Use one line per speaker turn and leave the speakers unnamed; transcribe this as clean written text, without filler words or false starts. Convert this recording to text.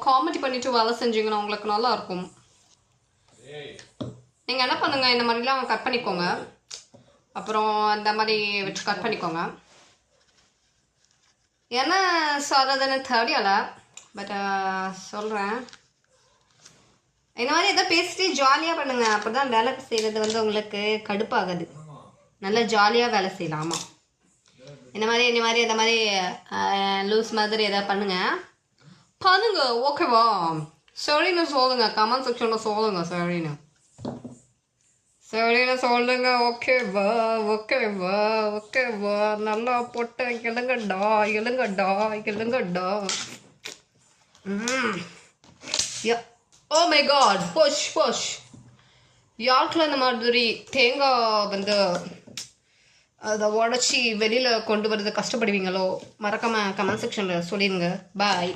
Comedy பண்ணிட்டு வேலை செஞ்சீங்கன்னா உங்களுக்கு நல்லா இருக்கும். நீங்கள் என்ன பண்ணுங்கள், இந்த மாதிரிலாம் கட் பண்ணிக்கோங்க. அப்புறம் இந்த மாதிரி வச்சு கட் பண்ணிக்கோங்க. என்ன சொல்கிறதுன்னு தெரியல, பட் சொல்கிறேன். இந்த மாதிரி எதாவது பேசிட்டு ஜாலியாக பண்ணுங்கள். அப்போ தான் வேலை செய்கிறது வந்து உங்களுக்கு கடுப்பாகுது. நல்லா ஜாலியாக வேலை செய்யலாமா. இந்த மாதிரி லூஸ் மாதிரி எதாவது பண்ணுங்க ஓகேவா? சரின்னு சொல்லுங்க, கமெண்ட் செக்ஷனில் சொல்லுங்க. சரின்னு சொல்லுங்க. ஓகேவா நல்லா போட்டு எழுங்கடா. Oh my God, push. யாருக்குள்ள இந்த மாதிரி தேங்காய் வந்து அதை உடச்சி வெளியில் கொண்டு வரது கஷ்டப்படுவீங்களோ மறக்காமல் கமெண்ட் செக்ஷனில் சொல்லிடுங்க. பாய்.